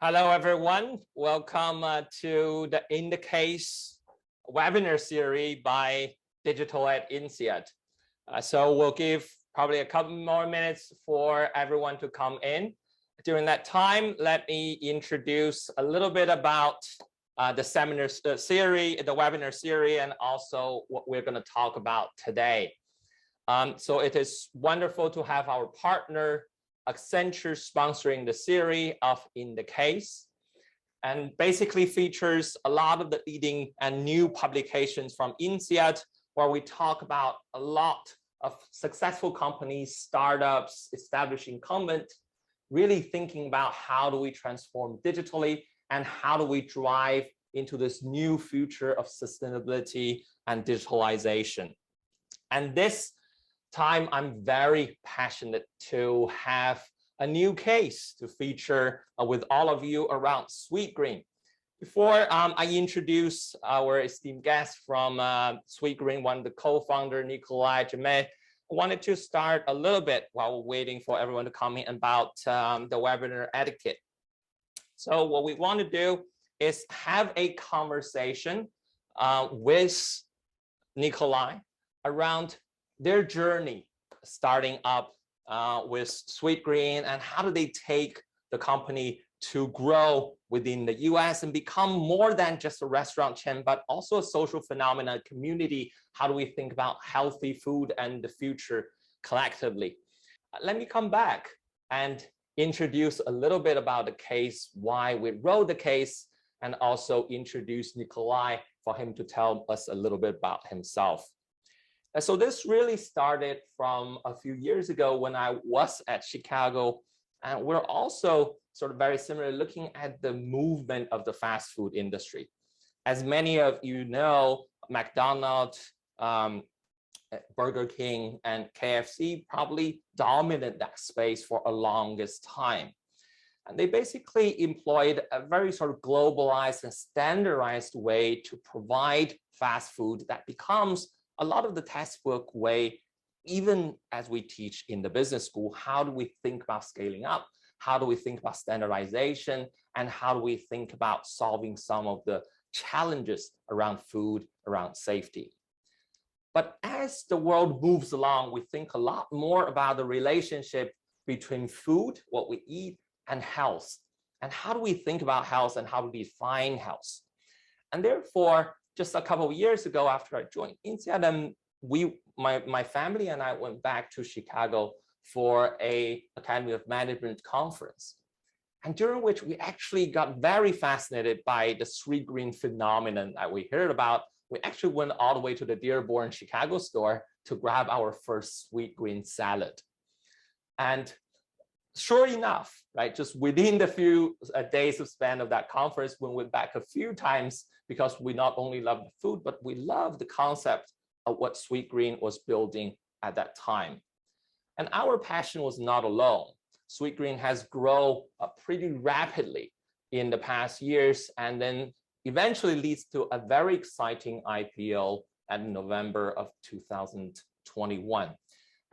Hello, everyone. Welcome to the In the Case webinar series by Digital at INSEAD. So we'll give probably a couple more minutes for everyone to come in. During that time, let me introduce a little bit about the seminar series, the webinar series, and also what we're going to talk about today. So it is wonderful to have our partner Accenture sponsoring the series of In the Case, and basically features a lot of the leading and new publications from INSEAD, where we talk about a lot of successful companies, startups, established incumbent, really thinking about how do we transform digitally and how do we drive into this new future of sustainability and digitalization. And this time, I'm very passionate to have a new case to feature with all of you around Sweetgreen. Before I introduce our esteemed guest from Sweetgreen, one of the co-founder, Nikolai Jammet, I wanted to start a little bit while we're waiting for everyone to come in about the webinar etiquette. So what we want to do is have a conversation with Nikolai around their journey starting up with Sweetgreen, and how do they take the company to grow within the US and become more than just a restaurant chain, but also a social phenomenon, community. How do we think about healthy food and the future collectively? Let me come back and introduce a little bit about the case, why we wrote the case, and also introduce Nikolai for him to tell us a little bit about himself. And so this really started from a few years ago when I was at Chicago, and we're also sort of very similar looking at the movement of the fast food industry. As many of you know, McDonald's, Burger King, and KFC probably dominated that space for a longest time. And they basically employed a very sort of globalized and standardized way to provide fast food that becomes a lot of the textbook way, even as we teach in the business school. How do we think about scaling up? How do we think about standardization? And how do we think about solving some of the challenges around food, around safety? But as the world moves along, we think a lot more about the relationship between food, what we eat, and health. And how do we think about health and how do we define health? And therefore, just a couple of years ago, after I joined INSEAD, my family and I went back to Chicago for a Academy of Management conference, and during which we actually got very fascinated by the Sweetgreen phenomenon that we heard about. We actually went all the way to the Dearborn Chicago store to grab our first Sweetgreen salad. And sure enough, right, just within the few days of span of that conference, we went back a few times because we not only love the food, but we love the concept of what Sweetgreen was building at that time. And our passion was not alone. Sweetgreen has grown pretty rapidly in the past years, and then eventually leads to a very exciting IPO in November of 2021.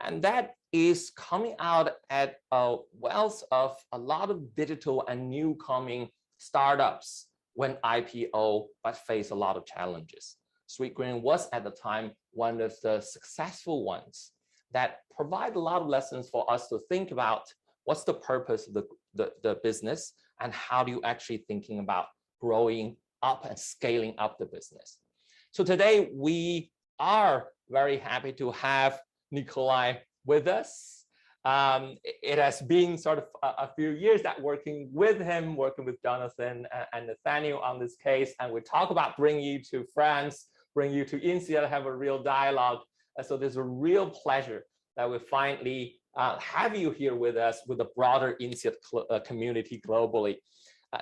And that is coming out at a wealth of a lot of digital and new coming startups when IPO, but face a lot of challenges. Sweetgreen was at the time one of the successful ones that provide a lot of lessons for us to think about what's the purpose of the business and how do you actually thinking about growing up and scaling up the business. So today we are very happy to have Nikolai with us. It has been sort of a few years that working with him, working with Jonathan and Nathaniel on this case, and we talk about bringing you to France, bring you to INSEAD, have a real dialogue. So there's a real pleasure that we finally have you here with us with the broader INSEAD community globally.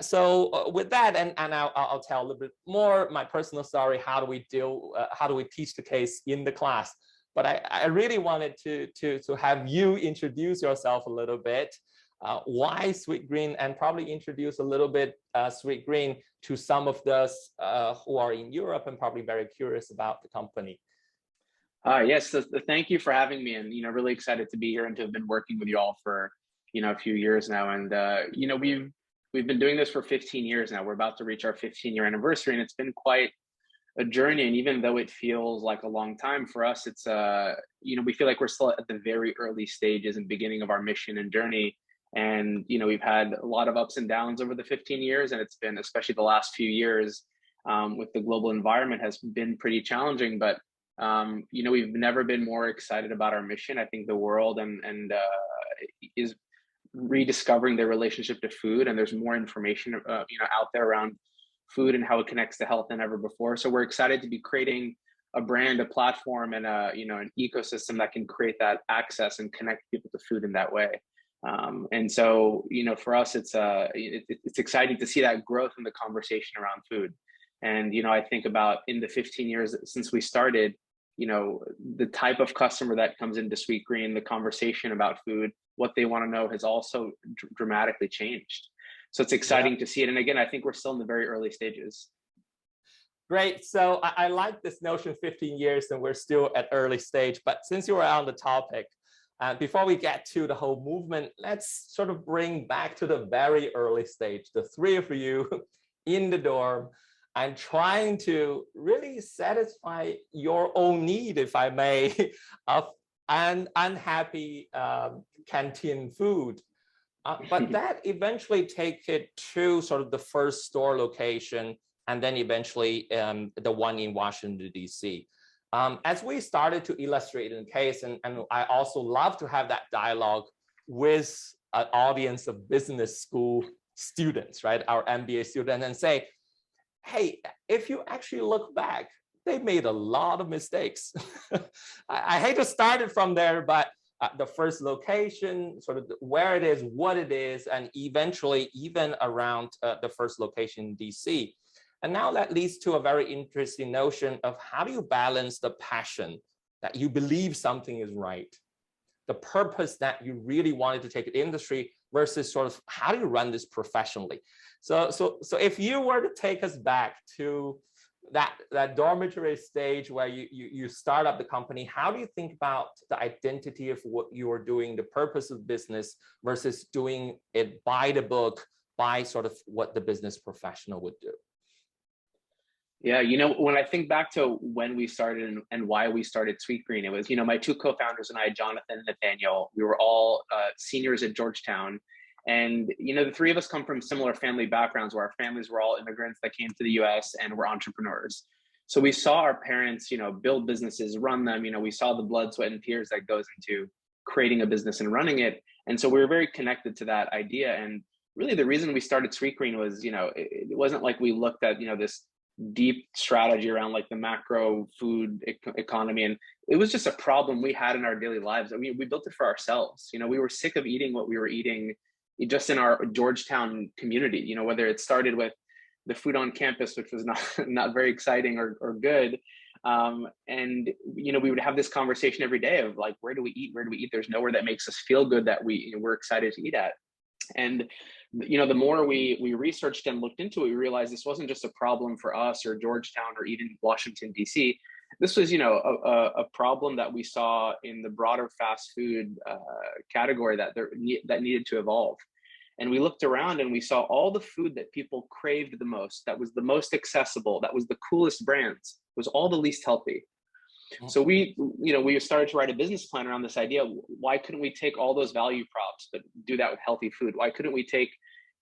So with that, and I'll tell a little bit more my personal story. How do we teach the case in the class? But I really wanted to have you introduce yourself a little bit. Why Sweetgreen, and probably introduce a little bit Sweetgreen to some of those who are in Europe and probably very curious about the company. Yes, thank you for having me, and really excited to be here and to have been working with you all for a few years now. And we've we've been doing this for 15 years now. We're about to reach our 15-year anniversary, and it's been quite a journey. And even though it feels like a long time for us, it's we feel like we're still at the very early stages and beginning of our mission and journey. And we've had a lot of ups and downs over the 15 years, and it's been, especially the last few years, with the global environment, has been pretty challenging. But we've never been more excited about our mission. I think the world is rediscovering their relationship to food, and there's more information out there around food and how it connects to health than ever before. So we're excited to be creating a brand, a platform, and an ecosystem that can create that access and connect people to food in that way. And so for us, it's exciting to see that growth in the conversation around food. And I think about, in the 15 years since we started, the type of customer that comes into Sweetgreen, the conversation about food, what they want to know, has also dramatically changed. So it's exciting to see it. And again, I think we're still in the very early stages. Great. So I like this notion, 15 years, and we're still at early stage. But since you were on the topic, before we get to the whole movement, let's sort of bring back to the very early stage, the three of you in the dorm and trying to really satisfy your own need, if I may, of an unhappy canteen food. But that eventually take it to sort of the first store location, and then eventually the one in Washington, D.C. As we started to illustrate in the case, and I also love to have that dialogue with an audience of business school students, right? Our MBA students, and say, hey, if you actually look back, they made a lot of mistakes. I hate to start it from there, but the first location, sort of where it is, what it is, and eventually even around the first location in DC. And now that leads to a very interesting notion of how do you balance the passion that you believe something is right, the purpose that you really wanted to take it industry, versus sort of how do you run this professionally. So if you were to take us back to that dormitory stage where you start up the company, how do you think about the identity of what you're doing, the purpose of business, versus doing it by the book, by sort of what the business professional would do? Yeah, when I think back to when we started and why we started Sweetgreen, it was, my two co-founders and I, Jonathan and Nathaniel, we were all seniors at Georgetown. And, the three of us come from similar family backgrounds, where our families were all immigrants that came to the US and were entrepreneurs. So we saw our parents, build businesses, run them. We saw the blood, sweat, and tears that goes into creating a business and running it. And so we were very connected to that idea. And really the reason we started Sweetgreen was, it wasn't like we looked at, this deep strategy around like the macro food economy. And it was just a problem we had in our daily lives. I mean, we built it for ourselves. We were sick of eating what we were eating just in our Georgetown community, whether it started with the food on campus, which was not very exciting or good. And, we would have this conversation every day of like, where do we eat? Where do we eat? There's nowhere that makes us feel good that we're excited to eat at. And, the more we researched and looked into it, we realized this wasn't just a problem for us or Georgetown or even Washington, D.C. This was, a problem that we saw in the broader fast food category that needed to evolve. And we looked around and we saw all the food that people craved the most, that was the most accessible, that was the coolest brands, was all the least healthy. So we started to write a business plan around this idea. Why couldn't we take all those value props, but do that with healthy food? Why couldn't we take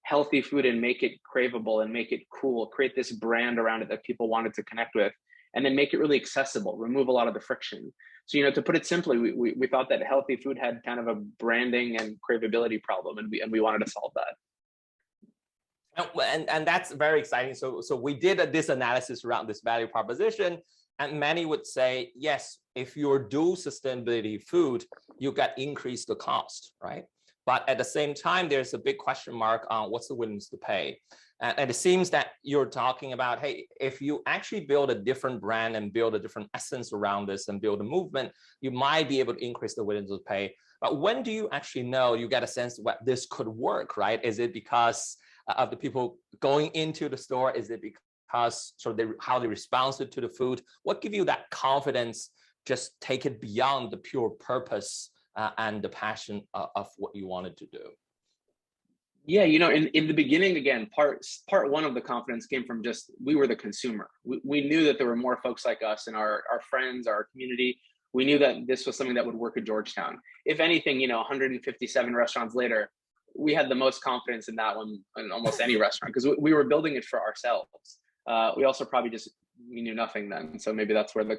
healthy food and make it craveable and make it cool, create this brand around it that people wanted to connect with, and then make it really accessible, remove a lot of the friction? So, to put it simply, we thought that healthy food had kind of a branding and craveability problem, and we wanted to solve that. And that's very exciting. So we did this analysis around this value proposition, and many would say, yes, if you do sustainability food, you got increase the cost, right? But at the same time, there's a big question mark on what's the willingness to pay. And it seems that you're talking about, hey, if you actually build a different brand and build a different essence around this and build a movement, you might be able to increase the willingness to pay. But when do you actually know, you get a sense what this could work, right? Is it because of the people going into the store? Is it because sort of how they respond to the food? What gives you that confidence, just take it beyond the pure purpose and the passion of what you wanted to do? Yeah, in the beginning, again, part one of the confidence came from just we were the consumer. We knew that there were more folks like us and our friends, our community. We knew that this was something that would work at Georgetown. If anything, 157 restaurants later, we had the most confidence in that one in almost any restaurant because we were building it for ourselves. We also probably just we knew nothing then, so maybe that's where the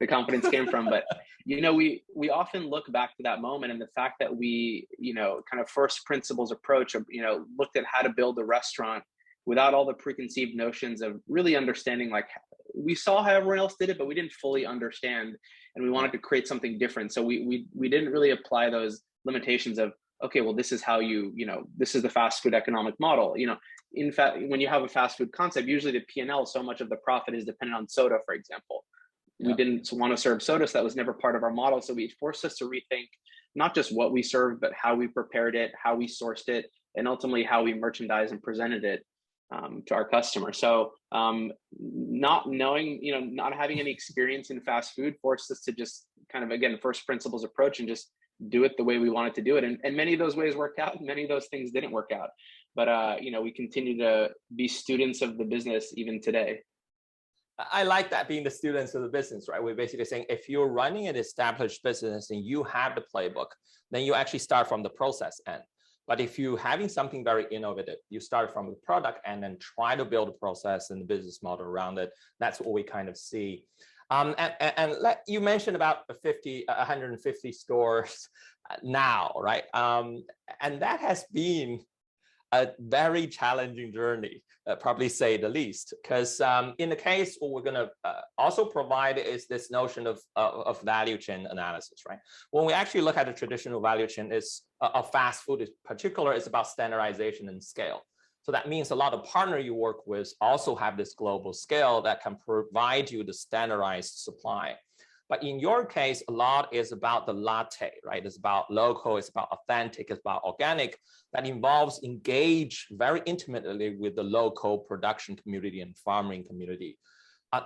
the confidence came from. But we often look back to that moment and the fact that we kind of first principles approach of looked at how to build a restaurant without all the preconceived notions of really understanding, like, we saw how everyone else did it but we didn't fully understand, and we wanted to create something different. So we didn't really apply those limitations of, okay, well, this is how this is the fast food economic model. In fact, when you have a fast food concept, usually the P&L, so much of the profit is dependent on soda, for example. We didn't want to serve soda, so that was never part of our model. So it forced us to rethink not just what we served, but how we prepared it, how we sourced it, and ultimately how we merchandised and presented it to our customer. So not knowing, not having any experience in fast food forced us to just kind of, again, first principles approach and just do it the way we wanted to do it. And many of those ways worked out, many of those things didn't work out. But we continue to be students of the business even today. I like that, being the students of the business, right? We're basically saying if you're running an established business and you have the playbook, then you actually start from the process end. But if you're having something very innovative, you start from the product and then try to build a process and the business model around it. That's what we kind of see. You mentioned about 150 stores now, right? And that has been a very challenging journey, probably say the least, because in the case, what we're going to also provide is this notion of value chain analysis, right? When we actually look at the traditional value chain of fast food in particular, it's about standardization and scale. So that means a lot of partners you work with also have this global scale that can provide you the standardized supply. But in your case, a lot is about the latte, right? It's about local, it's about authentic, it's about organic, that involves engage very intimately with the local production community and farming community.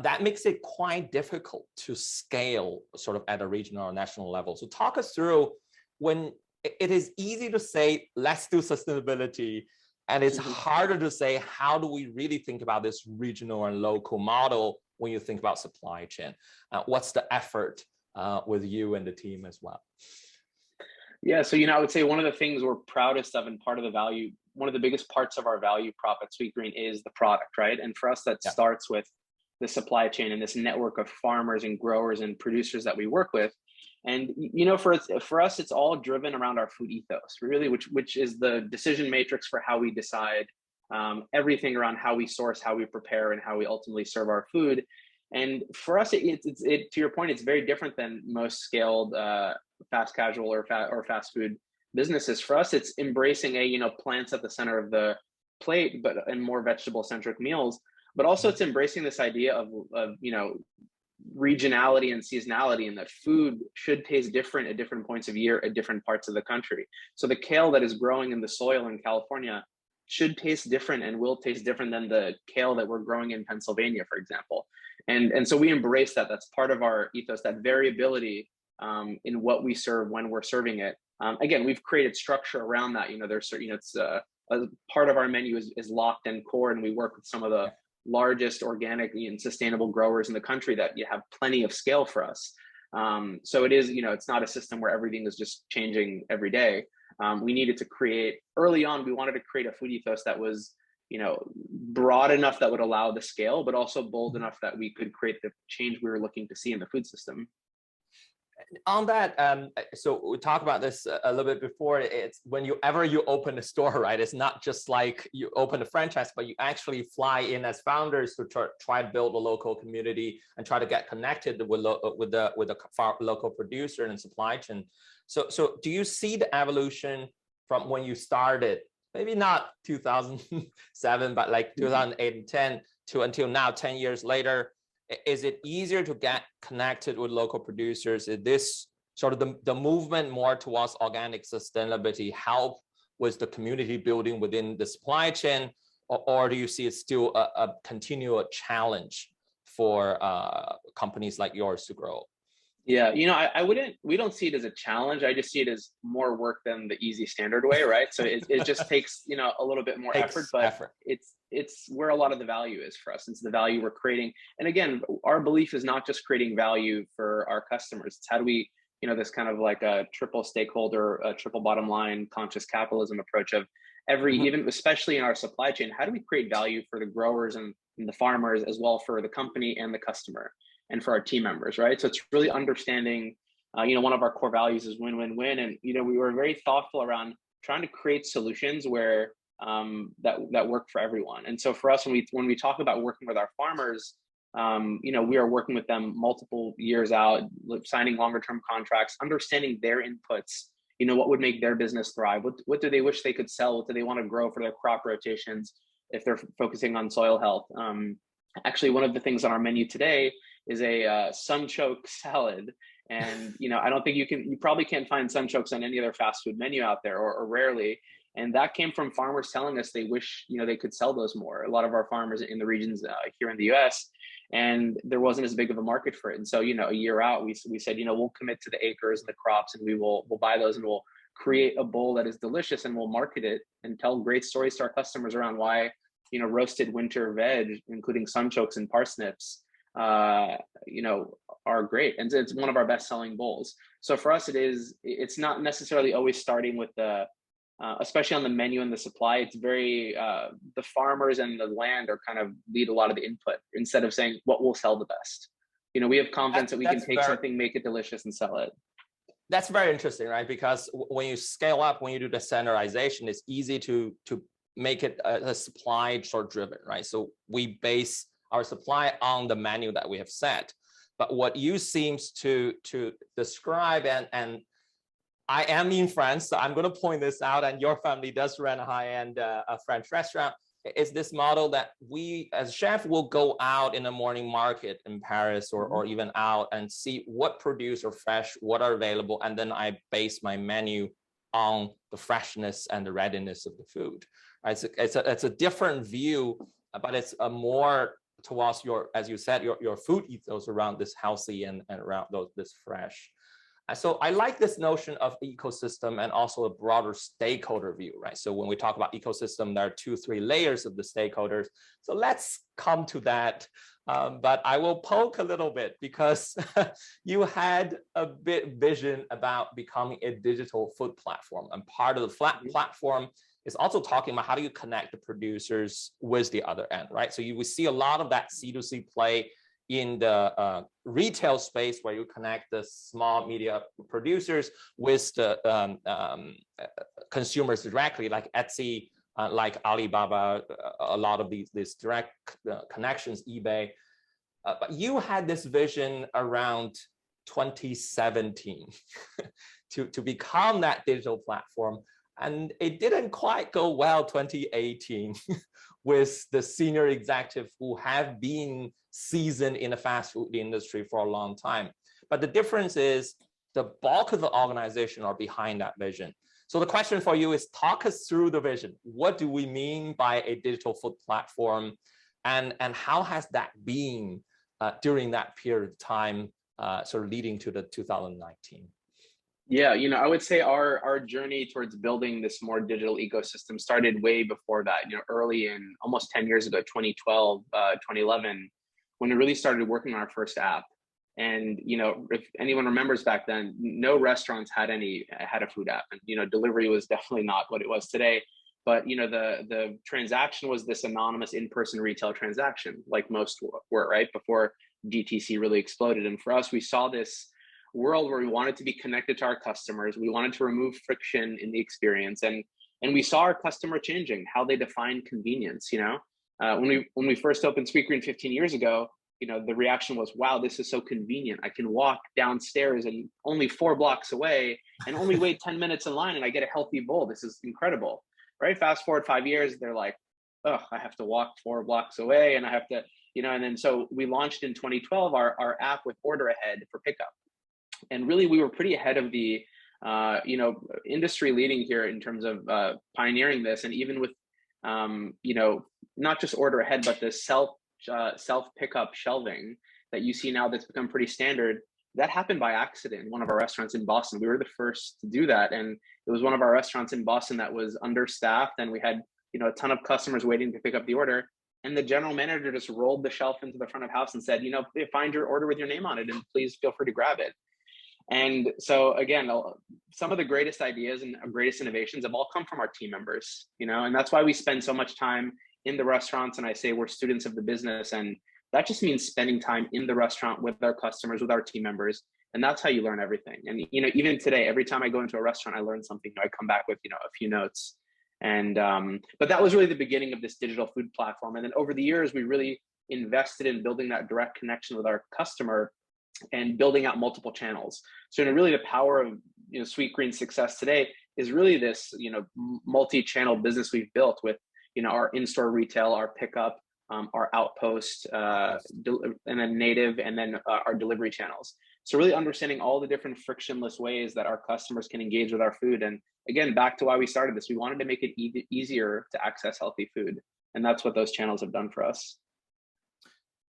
That makes it quite difficult to scale sort of at a regional or national level. So talk us through, when it is easy to say, let's do sustainability, and it's harder to say, how do we really think about this regional and local model when you think about supply chain? What's the effort with you and the team as well? Yeah, so I would say one of the things we're proudest of and part of the value, one of the biggest parts of our value prop at Sweetgreen is the product, right? And for us, that starts with the supply chain and this network of farmers and growers and producers that we work with. And for us, it's all driven around our food ethos, really, which is the decision matrix for how we decide everything around how we source, how we prepare, and how we ultimately serve our food. And for us, to your point, it's very different than most scaled fast casual or fast food businesses. For us, it's embracing plants at the center of the plate, and more vegetable centric meals. But also, it's embracing this idea of regionality and seasonality, and that food should taste different at different points of year at different parts of the country. So the kale that is growing in the soil in California should taste different and will taste different than the kale that we're growing in Pennsylvania, for example. And so we embrace that. That's part of our ethos, that variability in what we serve when we're serving it. Again, we've created structure around that. There's it's a part of our menu is locked and core, and we work with some of the largest organic and sustainable growers in the country that you have plenty of scale for us. So it is, it's not a system where everything is just changing every day. We needed to create, early on, we wanted to create a food ethos that was, broad enough that would allow the scale, but also bold enough that we could create the change we were looking to see in the food system. On that, so we talked about this a little bit before. It's whenever you open a store, right? It's not just like you open a franchise, but you actually fly in as founders to try to build a local community and try to get connected with the local producer and supply chain. So do you see the evolution from when you started, maybe not 2007, but like 2008 and 10 to until now, 10 years later? Is it easier to get connected with local producers? Is this sort of the movement more towards organic sustainability help with the community building within the supply chain? Or do you see it still a continual challenge for companies like yours to grow? Yeah, we don't see it as a challenge. I just see it as more work than the easy standard way, right? So it just takes, a little bit more effort, Takes but effort. it's where a lot of the value is for us. It's the value we're creating. And again, our belief is not just creating value for our customers. It's how do we, this kind of like a triple stakeholder, a triple bottom line, conscious capitalism approach of Mhm. even especially in our supply chain, how do we create value for the growers and the farmers as well for the company and the customer and for our team members, right? So it's really understanding, one of our core values is win-win-win. And, we were very thoughtful around trying to create solutions where that work for everyone. And so for us, when we talk about working with our farmers, we are working with them multiple years out, signing longer term contracts, understanding their inputs, what would make their business thrive, what do they wish they could sell, what do they want to grow for their crop rotations if they're focusing on soil health. Actually, one of the things on our menu today is a sunchoke salad. And I don't think you probably can't find sunchokes on any other fast food menu out there, or rarely. And that came from farmers telling us they wish they could sell those more. A lot of our farmers in the regions here in the U.S., and there wasn't as big of a market for it. And so a year out, we said we'll commit to the acres and the crops, and we'll buy those, and we'll create a bowl that is delicious, and we'll market it and tell great stories to our customers around why roasted winter veg, including sunchokes and parsnips, are great. And it's one of our best selling bowls. So for us, it's not necessarily always starting with especially on the menu and the supply. It's very, the farmers and the land are kind of lead a lot of the input instead of saying what will sell the best. We have confidence that we can take something, make it delicious and sell it. That's very interesting, right? Because when you scale up, when you do the standardization, it's easy to make it a supply sort of driven, right? So we base our supply on the menu that we have set. But what you seems to describe, and I am in France, so I'm going to point this out, and your family does run a high-end French restaurant, is this model that we as chef will go out in a morning market in Paris or even out and see what produce are fresh, what are available, and then I base my menu on the freshness and the readiness of the food. Right? It's a different view, but it's a more towards your, as you said, your food ethos around this healthy and around this fresh. So I like this notion of ecosystem and also a broader stakeholder view, right? So when we talk about ecosystem, there are 2-3 layers of the stakeholders. So let's come to that. But I will poke a little bit because you had a bit vision about becoming a digital food platform. And part of the platform is also talking about how do you connect the producers with the other end, right? So you will see a lot of that C2C play in the retail space where you connect the small media producers with the consumers directly, like Etsy, like Alibaba, a lot of these direct connections, eBay. But you had this vision around 2017 to become that digital platform. And it didn't quite go well 2018 with the senior executives who have been seasoned in the fast food industry for a long time. But the difference is the bulk of the organization are behind that vision. So the question for you is, talk us through the vision. What do we mean by a digital food platform? And how has that been during that period of time, sort of leading to the 2019? Yeah, I would say our journey towards building this more digital ecosystem started way before that, early in almost 10 years ago, 2012, 2011, when we really started working on our first app. And, if anyone remembers back then, no restaurants had a food app. And, delivery was definitely not what it was today. But, the transaction was this anonymous in-person retail transaction, like most were, right? Before DTC really exploded. And for us, we saw this world where we wanted to be connected to our customers. We wanted to remove friction in the experience. And we saw our customer changing, how they define convenience, when we first opened Sweetgreen 15 years ago, the reaction was, wow, this is so convenient. I can walk downstairs and only 4 blocks away and only wait 10 minutes in line and I get a healthy bowl. This is incredible, right? Fast forward 5 years, they're like, oh, I have to walk 4 blocks away and I have to, and then so we launched in 2012 our app with order ahead for pickup. And really, we were pretty ahead of the, industry leading here in terms of pioneering this. And even with, not just order ahead, but the self pickup shelving that you see now that's become pretty standard. that happened by accident in one of our restaurants in Boston. We were the first to do that. And it was one of our restaurants in Boston that was understaffed, and we had, a ton of customers waiting to pick up the order. And the general manager just rolled the shelf into the front of house and said, find your order with your name on it and please feel free to grab it. And so again, some of the greatest ideas and greatest innovations have all come from our team members, and that's why we spend so much time in the restaurants. And I say we're students of the business, and that just means spending time in the restaurant with our customers, with our team members. And that's how you learn everything. And, even today, every time I go into a restaurant, I learn something. I come back with, a few notes. And, but that was really the beginning of this digital food platform. And then over the years, we really invested in building that direct connection with our customer and building out multiple channels. So really the power of, Sweetgreen Success today is really this, multi-channel business we've built with, our in-store retail, our pickup, our outpost, and then native, and then our delivery channels. So really understanding all the different frictionless ways that our customers can engage with our food. And again, back to why we started this, we wanted to make it easier to access healthy food. And that's what those channels have done for us.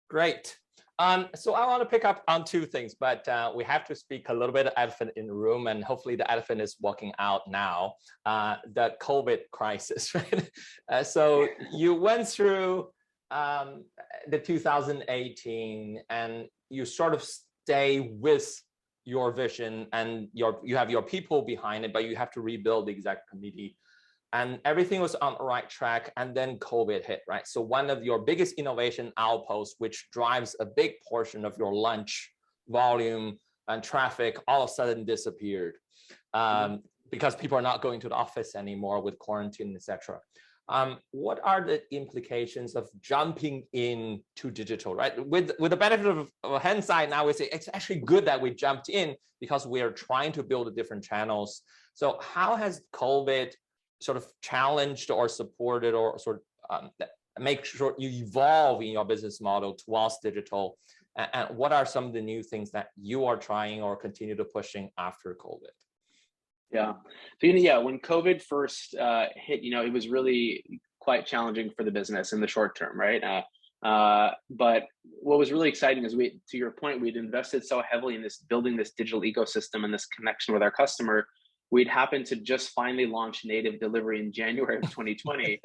Great. So I want to pick up on two things, but we have to speak a little bit of elephant in the room, and hopefully the elephant is walking out now, the COVID crisis, right? So you went through the 2018 and you sort of stay with your vision, and you have your people behind it, but you have to rebuild the exec committee. And everything was on the right track, and then COVID hit, right? So one of your biggest innovation outposts, which drives a big portion of your lunch volume and traffic, all of a sudden disappeared because people are not going to the office anymore with quarantine, etc. What are the implications of jumping into digital, right? With the benefit of hindsight, now we say it's actually good that we jumped in because we are trying to build different channels. So how has COVID sort of challenged or supported or sort of make sure you evolve in your business model towards digital? And what are some of the new things that you are trying or continue to pushing after COVID? Yeah. So, when COVID first hit, it was really quite challenging for the business in the short term, right? But what was really exciting is to your point, we'd invested so heavily in building this digital ecosystem and this connection with our customer. We'd happened to just finally launch native delivery in January of 2020.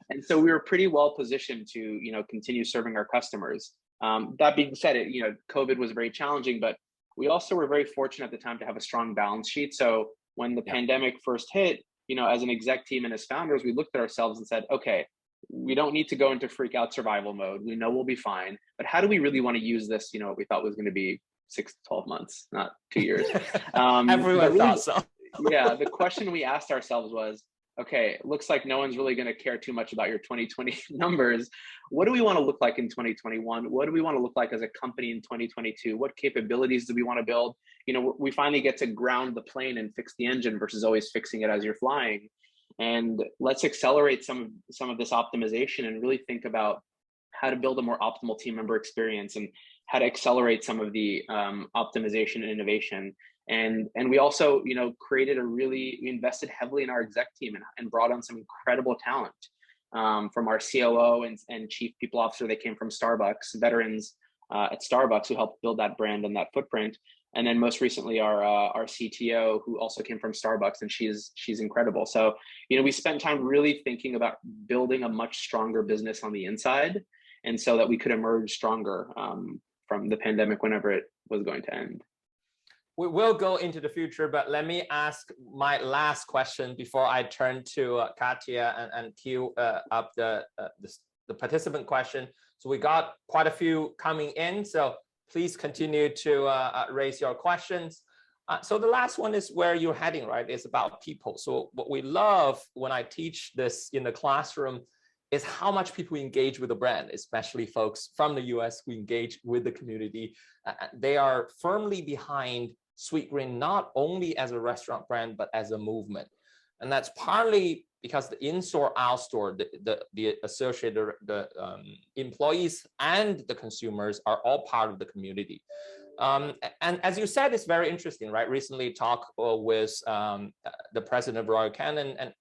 And so we were pretty well positioned to, continue serving our customers. That being said, COVID was very challenging, but we also were very fortunate at the time to have a strong balance sheet. So when the pandemic first hit, as an exec team and as founders, we looked at ourselves and said, okay, we don't need to go into freak out survival mode. We know we'll be fine, but how do we really want to use this? What we thought was going to be 6 to 12 months, not 2 years. Everyone thought so. Yeah, the question we asked ourselves was, okay, it looks like no one's really going to care too much about your 2020 numbers. What do we want to look like in 2021? What do we want to look like as a company in 2022? What capabilities do we want to build? We finally get to ground the plane and fix the engine versus always fixing it as you're flying. And let's accelerate some of this optimization and really think about how to build a more optimal team member experience and how to accelerate some of the optimization and innovation. And we also, we invested heavily in our exec team and brought on some incredible talent from our COO and chief people officer. They came from Starbucks, veterans at Starbucks who helped build that brand and that footprint. And then most recently our CTO, who also came from Starbucks, and she's incredible. So, we spent time really thinking about building a much stronger business on the inside, and so that we could emerge stronger from the pandemic whenever it was going to end. We will go into the future, but let me ask my last question before I turn to Katya and queue up the participant question. So we got quite a few coming in, so please continue to raise your questions. So the last one is where you're heading, right? It's about people. So what we love when I teach this in the classroom is how much people engage with the brand, especially folks from the US who engage with the community. They are firmly behind Sweetgreen, not only as a restaurant brand, but as a movement. And that's partly because the in-store, out-store, the associated, employees and the consumers are all part of the community. And as you said, it's very interesting, right? Recently talked with the president of Royal Canin,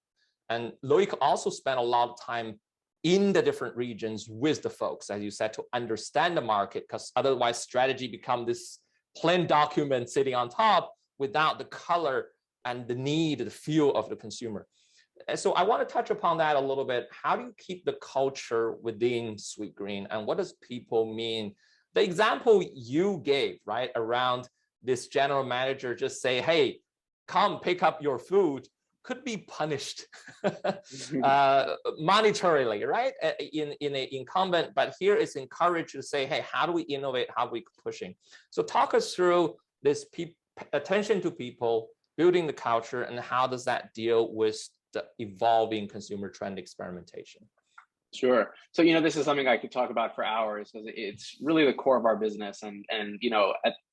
and Loic also spent a lot of time in the different regions with the folks, as you said, to understand the market, because otherwise strategy become this plain document sitting on top without the color and the need, the feel of the consumer. And so I want to touch upon that a little bit. How do you keep the culture within Sweetgreen, and what does people mean? The example you gave, right, around this general manager just say, hey, come pick up your food, could be punished monetarily, right, in an incumbent, but here it's encouraged to say, hey, how do we innovate, how are we pushing? So talk us through this attention to people, building the culture, and how does that deal with the evolving consumer trend experimentation? Sure. So, this is something I could talk about for hours because it's really the core of our business. And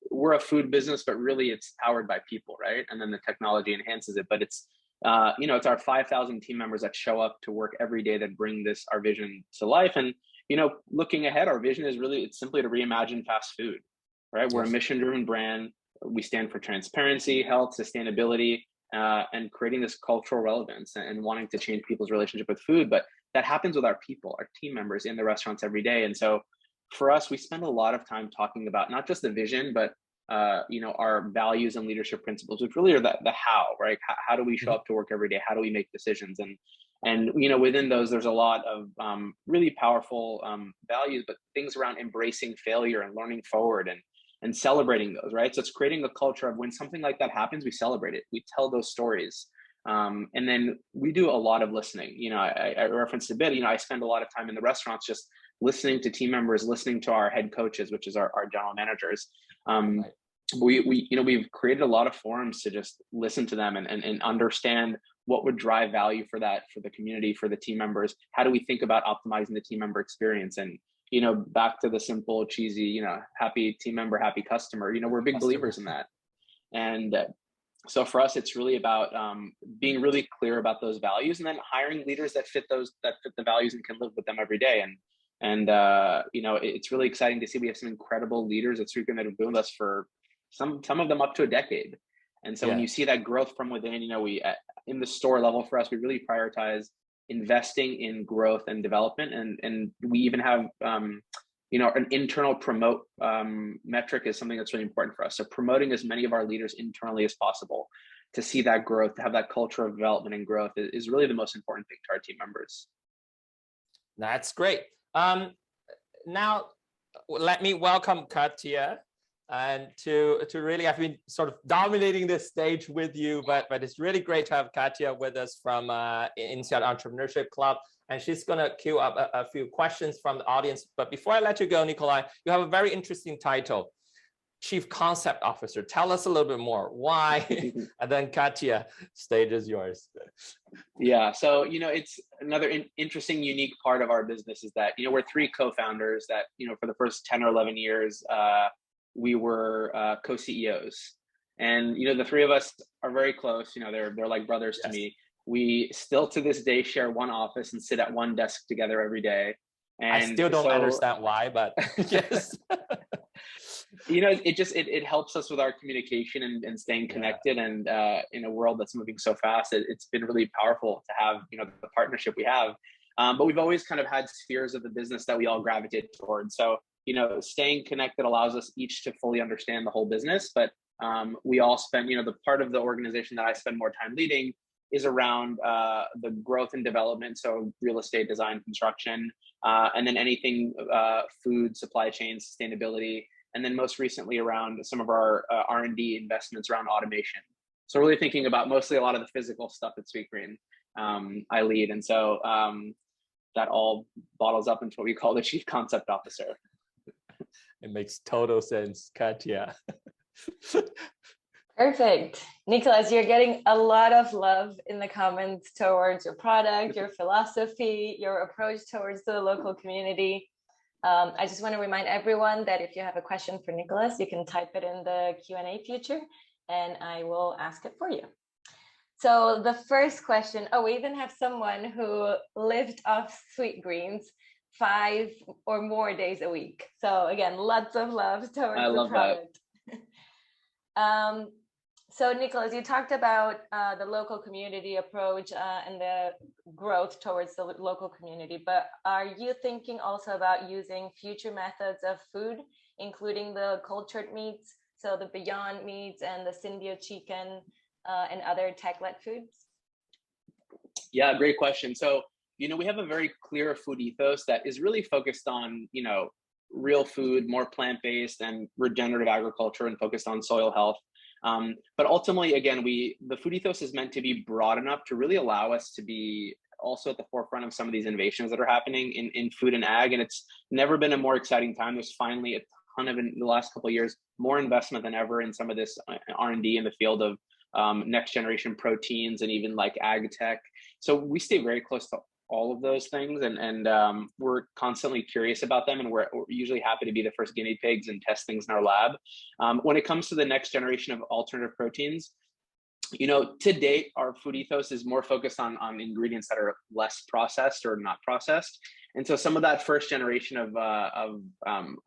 we're a food business, but really it's powered by people, right? And then the technology enhances it. But it's, it's our 5,000 team members that show up to work every day that bring our vision to life. And, looking ahead, our vision is really, it's simply to reimagine fast food, right? We're a mission-driven brand. We stand for transparency, health, sustainability, and creating this cultural relevance and wanting to change people's relationship with food. But that happens with our people, our team members in the restaurants every day. And so for us, we spend a lot of time talking about not just the vision, but our values and leadership principles, which really are the how, right? How do we show up to work every day? How do we make decisions? And within those, there's a lot of really powerful values, but things around embracing failure and learning forward and celebrating those, right? So it's creating a culture of when something like that happens, we celebrate it. We tell those stories. And then we do a lot of listening. I referenced a bit, I spend a lot of time in the restaurants just listening to team members, listening to our head coaches, which is our general managers. We've created a lot of forums to just listen to them and understand what would drive value for the community, for the team members. How do we think about optimizing the team member experience? And, back to the simple, cheesy, happy team member, happy customer, we're big believers in that. And so for us, it's really about being really clear about those values, and then hiring leaders that fit the values and can live with them every day. And it's really exciting to see we have some incredible leaders at Sweetgreen that have been with us for some of them up to a decade. And so when you see that growth from within, we in the store level for us, we really prioritize investing in growth and development, and we even have an internal promote metric is something that's really important for us. So promoting as many of our leaders internally as possible to see that growth, to have that culture of development and growth is really the most important thing to our team members. That's great. Now, let me welcome Katya, and to really, I've been sort of dominating this stage with you, but it's really great to have Katya with us from INSEAD Entrepreneurship Club. And she's going to queue up a few questions from the audience. But before I let you go, Nikolai, you have a very interesting title, Chief Concept Officer. Tell us a little bit more. Why? And then Katya, stage is yours. Yeah, so, it's another interesting, unique part of our business is that, we're three co-founders that, for the first 10 or 11 years, we were co-CEOs. And, the three of us are very close. They're like brothers to me. We still to this day share one office and sit at one desk together every day. And I still don't understand why, but yes. it helps us with our communication and staying connected. And in a world that's moving so fast, it's been really powerful to have, the partnership we have. But we've always kind of had spheres of the business that we all gravitate towards. So, staying connected allows us each to fully understand the whole business. But we all spend, the part of the organization that I spend more time leading is around the growth and development, so real estate, design, construction, and then anything food, supply chain, sustainability, and then most recently around some of our R&D investments around automation. So really thinking about mostly a lot of the physical stuff at Sweetgreen I lead, and so that all bottles up into what we call the Chief Concept Officer. It makes total sense, Katya. Perfect. Nicholas, you're getting a lot of love in the comments towards your product, your philosophy, your approach towards the local community. I just want to remind everyone that if you have a question for Nicholas, you can type it in the Q&A feature and I will ask it for you. So the first question, we even have someone who lived off Sweetgreens 5 or more days a week. So again, lots of love towards the product. So Nicholas, you talked about the local community approach and the growth towards the local community, but are you thinking also about using future methods of food, including the cultured meats, So the Beyond Meats and the Symbio Chicken and other tech-led foods? Yeah, great question. So, we have a very clear food ethos that is really focused on, real food, more plant-based and regenerative agriculture and focused on soil health. But ultimately, again, the food ethos is meant to be broad enough to really allow us to be also at the forefront of some of these innovations that are happening in food and ag. And it's never been a more exciting time. There's finally a ton of, in the last couple of years, more investment than ever in some of this R&D in the field of next generation proteins and even like ag tech. So we stay very close to all of those things, and we're constantly curious about them, and we're usually happy to be the first guinea pigs and test things in our lab. When it comes to the next generation of alternative proteins, to date, our food ethos is more focused on ingredients that are less processed or not processed. And so some of that first generation of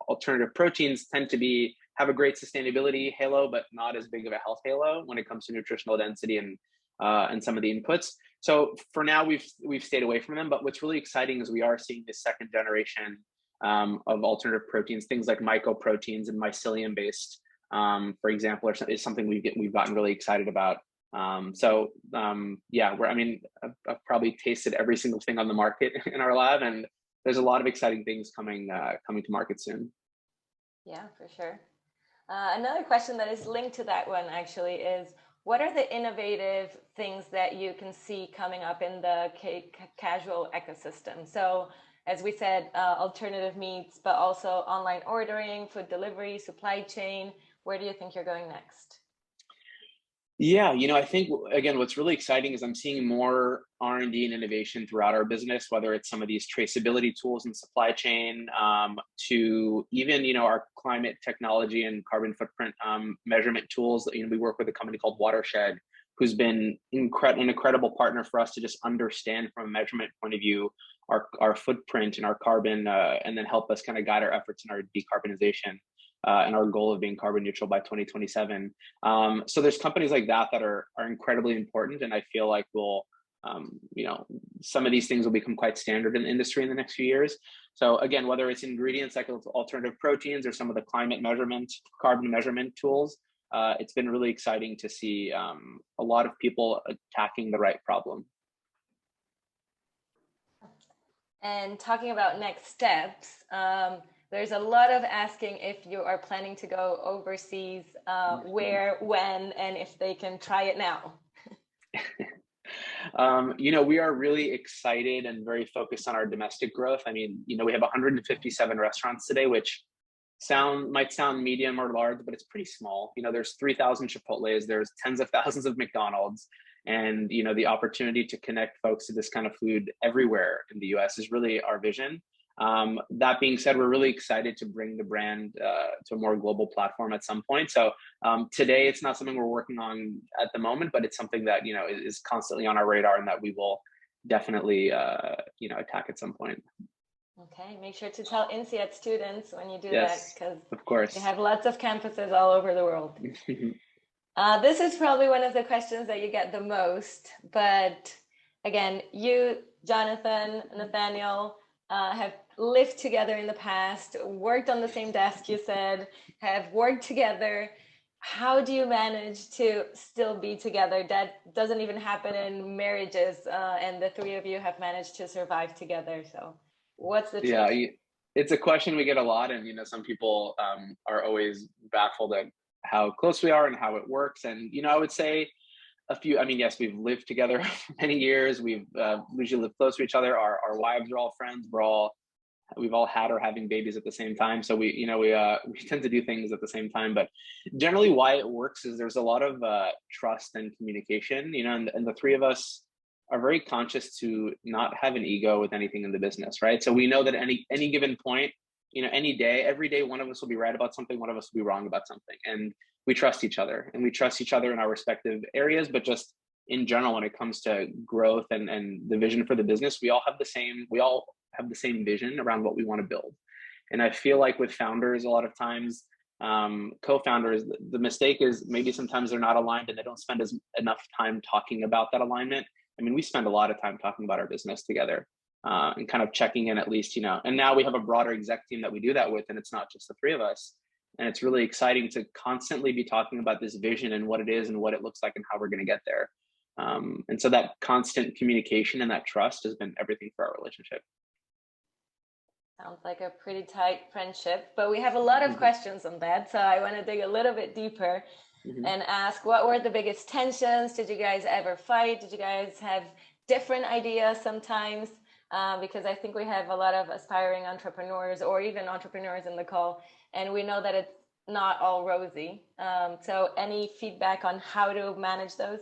alternative proteins tend to have a great sustainability halo, but not as big of a health halo when it comes to nutritional density and some of the inputs. So for now, we've stayed away from them. But what's really exciting is we are seeing this second generation of alternative proteins, things like mycoproteins and mycelium based, for example, is something we've gotten really excited about. Yeah, I've probably tasted every single thing on the market in our lab, and there's a lot of exciting things coming to market soon. Yeah, for sure. Another question that is linked to that one actually is, what are the innovative things that you can see coming up in the casual ecosystem? So as we said, alternative meats, but also online ordering, food delivery, supply chain. Where do you think you're going next? Yeah, I think, again, what's really exciting is I'm seeing more R&D and innovation throughout our business, whether it's some of these traceability tools in supply chain, to even, our climate technology and carbon footprint measurement tools. We work with a company called Watershed, who's been an incredible partner for us to just understand from a measurement point of view our footprint and our carbon, and then help us kind of guide our efforts in our decarbonization. And our goal of being carbon neutral by 2027. So there's companies like that are incredibly important, and I feel like some of these things will become quite standard in the industry in the next few years. So again, whether it's ingredients like alternative proteins or some of the climate measurement, carbon measurement tools, it's been really exciting to see a lot of people attacking the right problem. And talking about next steps, there's a lot of asking if you are planning to go overseas, where, when, and if they can try it now. We are really excited and very focused on our domestic growth. We have 157 restaurants today, which might sound medium or large, but it's pretty small. There's 3,000 Chipotles, there's tens of thousands of McDonald's, and the opportunity to connect folks to this kind of food everywhere in the US is really our vision. That being said, we're really excited to bring the brand to a more global platform at some point. So today, it's not something we're working on at the moment, but it's something that is constantly on our radar and that we will definitely attack at some point. Okay, make sure to tell INSEAD students when you do Yes, that, because of course we have lots of campuses all over the world. This is probably one of the questions that you get the most, but again, you, Jonathan, Nathaniel, have lived together in the past, worked on the same desk, you said, have worked together. How do you manage to still be together? That doesn't even happen in marriages, and the three of you have managed to survive together. So what's the trick? Yeah, it's a question we get a lot, and some people are always baffled at how close we are and how it works. And I would say yes, we've lived together for many years. We've usually lived close to each other. Our wives are all friends. We've all had or having babies at the same time. So we tend to do things at the same time. But generally, why it works is there's a lot of trust and communication. And the three of us are very conscious to not have an ego with anything in the business, right? So we know that any given point, any day, every day, one of us will be right about something, one of us will be wrong about something, and we trust each other, and we trust each other in our respective areas. But just in general, when it comes to growth and the vision for the business, we all have the same vision around what we want to build. And I feel like with founders, a lot of times, co-founders, the mistake is maybe sometimes they're not aligned and they don't spend enough time talking about that alignment. We spend a lot of time talking about our business together, and kind of checking in at least, and now we have a broader exec team that we do that with, and it's not just the three of us. And it's really exciting to constantly be talking about this vision and what it is and what it looks like and how we're going to get there. And so that constant communication and that trust has been everything for our relationship. Sounds like a pretty tight friendship, but we have a lot of questions on that. So I want to dig a little bit deeper and ask, what were the biggest tensions? Did you guys ever fight? Did you guys have different ideas sometimes? Because I think we have a lot of aspiring entrepreneurs or even entrepreneurs in the call, and we know that it's not all rosy. So any feedback on how to manage those?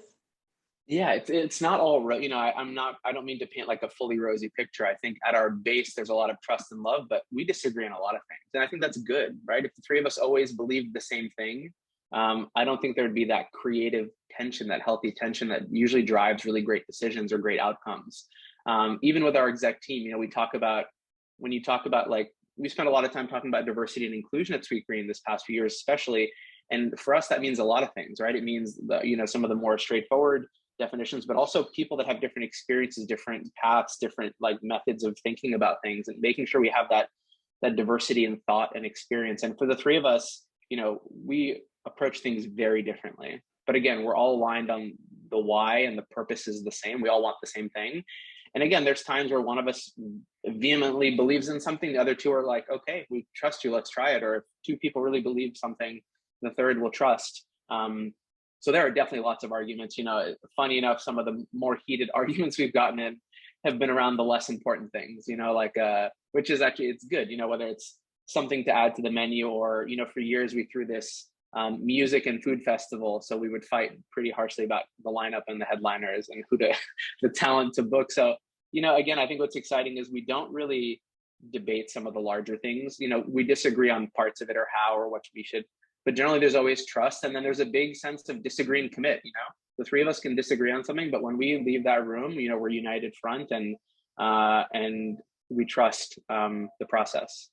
Yeah, it's not all, you know, I don't mean to paint like a fully rosy picture. I think at our base, there's a lot of trust and love, but we disagree on a lot of things. And I think that's good, right? If the three of us always believed the same thing, I don't think there'd be that creative tension, that healthy tension that usually drives really great decisions or great outcomes. Even with our exec team, you know, when you talk about like, we spent a lot of time talking about diversity and inclusion at Sweetgreen this past few years, especially. And for us, that means a lot of things, right? It means you know, some of the more straightforward definitions, but also people that have different experiences, different paths, different like methods of thinking about things, and making sure we have that diversity in thought and experience. And for the three of us, you know, we approach things very differently. But again, we're all aligned on the why, and the purpose is the same. We all want the same thing. And again, there's times where one of us vehemently believes in something, the other two are like, okay, we trust you, let's try it. Or if two people really believe something, the third will trust. So there are definitely lots of arguments. You know, funny enough, some of the more heated arguments we've gotten in have been around the less important things, you know, like, which is actually, it's good, you know, whether it's something to add to the menu or, you know, for years we threw this music and food festival. So we would fight pretty harshly about the lineup and the headliners and who to, the talent to book. So, you know, again, I think what's exciting is we don't really debate some of the larger things. You know, we disagree on parts of it or how or what we should, but generally there's always trust. And then there's a big sense of disagree and commit. You know, the three of us can disagree on something, but when we leave that room, you know, we're united front, and we trust the process.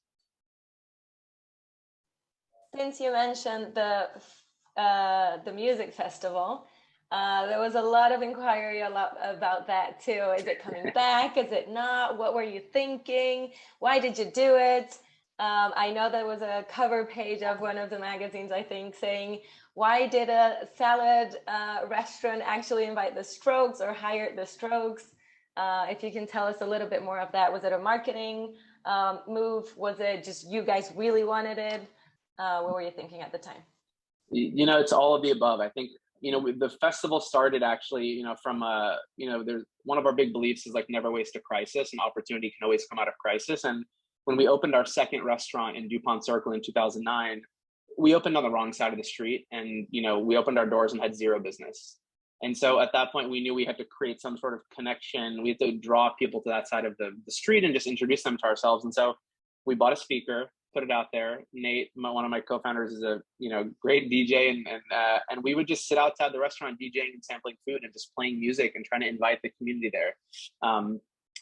Since you mentioned the music festival, there was a lot of inquiry about that too. Is it coming back? Is it not? What were you thinking? Why did you do it? I know there was a cover page of one of the magazines, I think, saying, why did a salad restaurant actually invite the Strokes or hire the Strokes? If you can tell us a little bit more of that. Was it a marketing move? Was it just you guys really wanted it? What were you thinking at the time? You know, it's all of the above. I think, you know, the festival started actually, you know, from you know, there's one of our big beliefs is like never waste a crisis, and opportunity can always come out of crisis. And when we opened our second restaurant in DuPont Circle in 2009, we opened on the wrong side of the street, and, you know, we opened our doors and had zero business. And so at that point, we knew we had to create some sort of connection. We had to draw people to that side of the street and just introduce them to ourselves. And so we bought a speaker, put it out there. Nate, one of my co-founders, is a, you know, great DJ, and we would just sit outside the restaurant DJing and sampling food and just playing music and trying to invite the community there.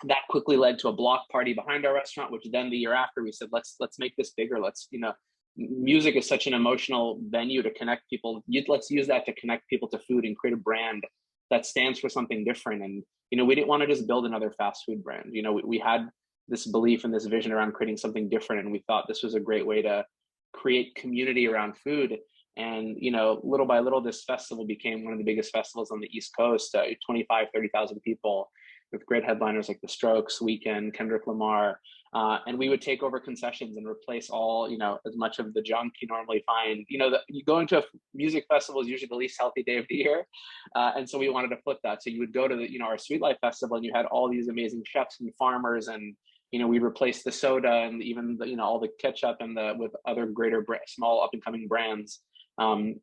That quickly led to a block party behind our restaurant, which then the year after we said, let's make this bigger. Let's, you know, music is such an emotional venue to connect people. Let's use that to connect people to food and create a brand that stands for something different. And, you know, we didn't want to just build another fast food brand. You know, we had this belief and this vision around creating something different, and we thought this was a great way to create community around food. And, you know, little by little, this festival became one of the biggest festivals on the East Coast, 25, 30,000 people, with great headliners like the Strokes, Weeknd, Kendrick Lamar. And we would take over concessions and replace all, you know, as much of the junk you normally find. You know, going to a music festival is usually the least healthy day of the year. And so we wanted to flip that. So you would go to the, you know, our Sweet Life Festival, and you had all these amazing chefs and farmers, and, you know, we replaced the soda and even the, you know, all the ketchup and with other greater small up and coming brands. And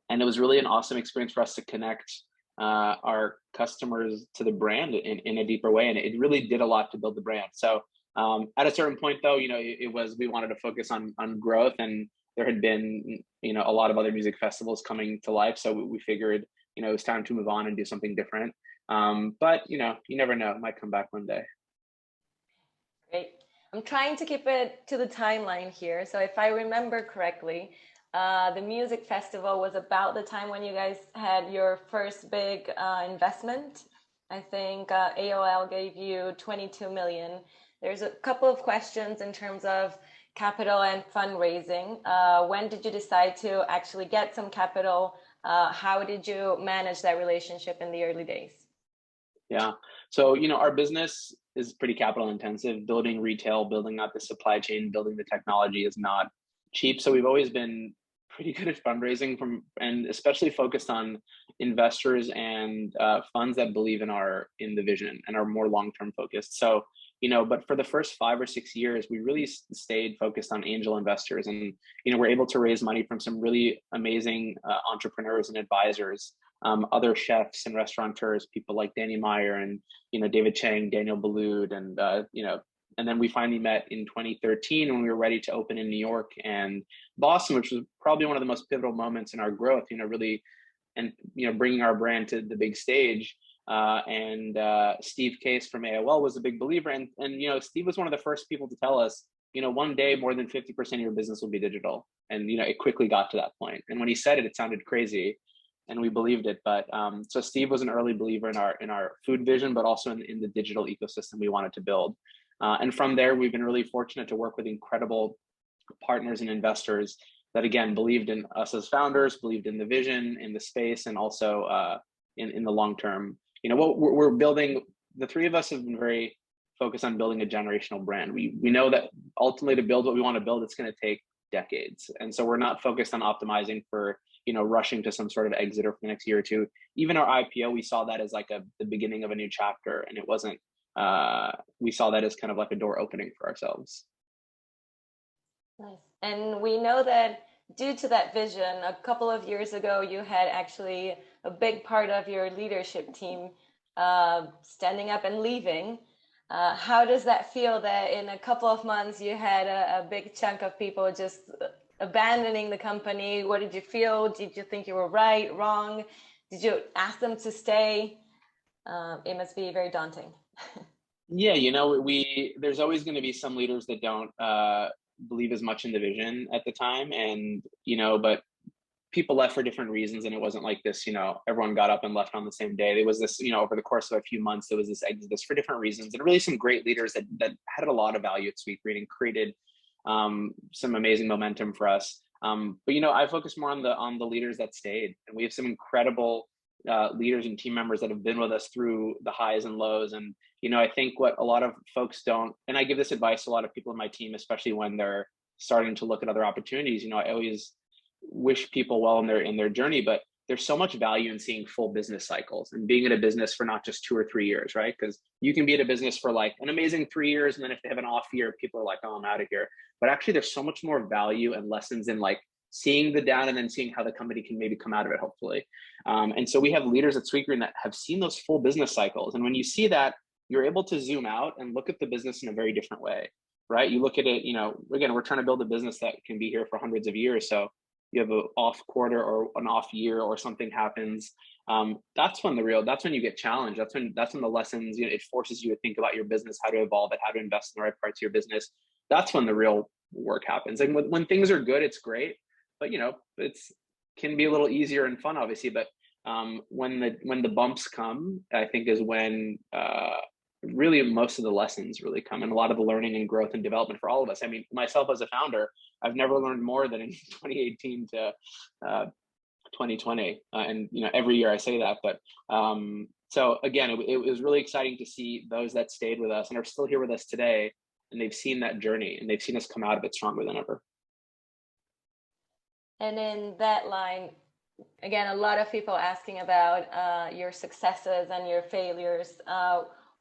it was really an awesome experience for us to connect our customers to the brand in a deeper way. And it really did a lot to build the brand. So at a certain point though, you know, we wanted to focus on growth, and there had been, you know, a lot of other music festivals coming to life. So we figured, you know, it was time to move on and do something different. But, you know, you never know, it might come back one day. Great. I'm trying to keep it to the timeline here. So if I remember correctly, the music festival was about the time when you guys had your first big investment. I think AOL gave you 22 million. There's a couple of questions in terms of, capital and fundraising. When did you decide to actually get some capital? How did you manage that relationship in the early days? Yeah. So, our business is pretty capital intensive. Building retail, building out the supply chain, building the technology is not cheap. So we've always been pretty good at fundraising and especially focused on investors and funds that believe in the vision and are more long-term focused. So, but for the first 5 or 6 years, we really stayed focused on angel investors, and we're able to raise money from some really amazing entrepreneurs and advisors, other chefs and restaurateurs, people like Danny Meyer and David Chang, Daniel Boulud, and then we finally met in 2013 when we were ready to open in New York and Boston, which was probably one of the most pivotal moments in our growth, really, and, bringing our brand to the big stage. Steve Case from AOL was a big believer. And Steve was one of the first people to tell us, one day more than 50% of your business will be digital. And, it quickly got to that point. And when he said it, it sounded crazy and we believed it. But so Steve was an early believer in our food vision, but also in the digital ecosystem we wanted to build. And from there, we've been really fortunate to work with incredible partners and investors that, again, believed in us as founders, believed in the vision, in the space, and also in the long term. What we're building, the three of us have been very focused on building a generational brand. We know that ultimately to build what we want to build, it's going to take decades. And so we're not focused on optimizing for, rushing to some sort of exit for the next year or two. Even our IPO, we saw that as like the beginning of a new chapter, and it wasn't. We saw that as kind of like a door opening for ourselves. Nice. And we know that due to that vision, a couple of years ago, you had actually a big part of your leadership team standing up and leaving. How does that feel that in a couple of months you had a big chunk of people just abandoning the company? What did you feel? Did you think you were right, wrong? Did you ask them to stay? It must be very daunting. Yeah, there's always going to be some leaders that don't believe as much in the vision at the time, and but people left for different reasons, and it wasn't like this, everyone got up and left on the same day. There was this, over the course of a few months, there was this exodus for different reasons, and really some great leaders that had a lot of value at Sweetgreen and created some amazing momentum for us. But I focus more on the leaders that stayed, and we have some incredible leaders and team members that have been with us through the highs and lows. And I think what a lot of folks don't, and I give this advice to a lot of people in my team, especially when they're starting to look at other opportunities. I always wish people well in their journey, but there's so much value in seeing full business cycles and being in a business for not just 2 or 3 years, right? Because you can be at a business for like an amazing 3 years, and then if they have an off year, people are like, oh, I'm out of here. But actually, there's so much more value and lessons in like seeing the down and then seeing how the company can maybe come out of it, hopefully. And so we have leaders at Sweetgreen that have seen those full business cycles. And when you see that, you're able to zoom out and look at the business in a very different way, right? You look at it, again, we're trying to build a business that can be here for hundreds of years. So you have an off quarter or an off year or something happens. That's when you get challenged. That's when the lessons, it forces you to think about your business, how to evolve it, how to invest in the right parts of your business. That's when the real work happens. And when things are good, it's great. But it's can be a little easier and fun, obviously. But when the bumps come, I think is when really most of the lessons really come, and a lot of the learning and growth and development for all of us. I mean, myself as a founder, I've never learned more than in 2018 to 2020, and every year I say that. But so again, it was really exciting to see those that stayed with us and are still here with us today, and they've seen that journey and they've seen us come out of it stronger than ever. And in that line, again, a lot of people asking about your successes and your failures.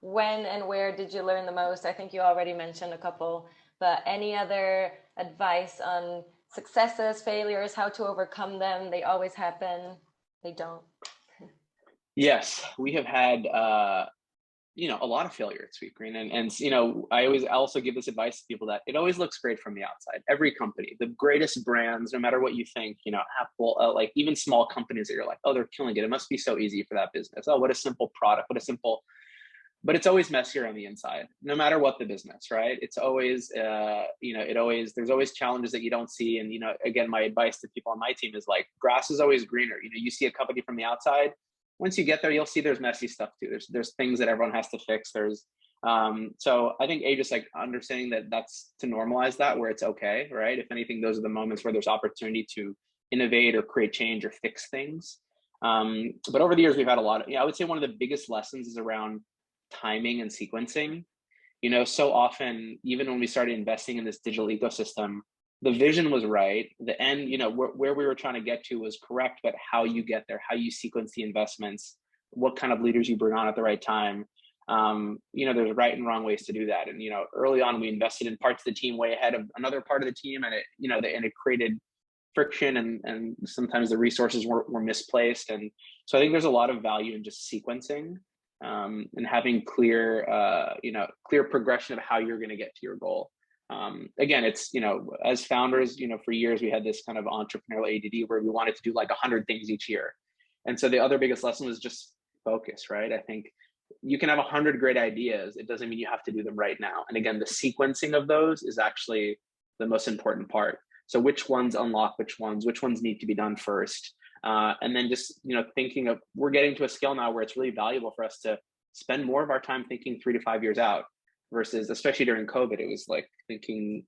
When and where did you learn the most? I think you already mentioned a couple, but any other advice on successes, failures, how to overcome them? They always happen. They don't. Yes, we have had a lot of failure at Sweetgreen, and I also give this advice to people that it always looks great from the outside. Every company, the greatest brands, no matter what you think, Apple, like even small companies that you're like, oh, they're killing it. It must be so easy for that business. Oh, what a simple product. But it's always messier on the inside, no matter what the business, right? It's always, there's always challenges that you don't see. And, again, my advice to people on my team is like, grass is always greener. You see a company from the outside. Once you get there, you'll see there's messy stuff too. There's things that everyone has to fix. There's So I think just like understanding that that's to normalize that where it's okay, right? If anything, those are the moments where there's opportunity to innovate or create change or fix things. But over the years, we've had a lot of, I would say one of the biggest lessons is around timing and sequencing. So often, even when we started investing in this digital ecosystem, the vision was right. The end, where we were trying to get to was correct, but how you get there, how you sequence the investments, what kind of leaders you bring on at the right time. There's right and wrong ways to do that. And, early on, we invested in parts of the team way ahead of another part of the team. And it created friction and sometimes the resources were misplaced. And so I think there's a lot of value in just sequencing and having clear progression of how you're going to get to your goal. Again, it's, as founders, for years we had this kind of entrepreneurial ADD where we wanted to do like 100 things each year. And so the other biggest lesson was just focus, right? I think you can have 100 great ideas. It doesn't mean you have to do them right now. And again, the sequencing of those is actually the most important part. So which ones unlock which ones need to be done first. And then just, thinking of, we're getting to a scale now where it's really valuable for us to spend more of our time thinking 3 to 5 years out versus, especially during COVID, it was like thinking,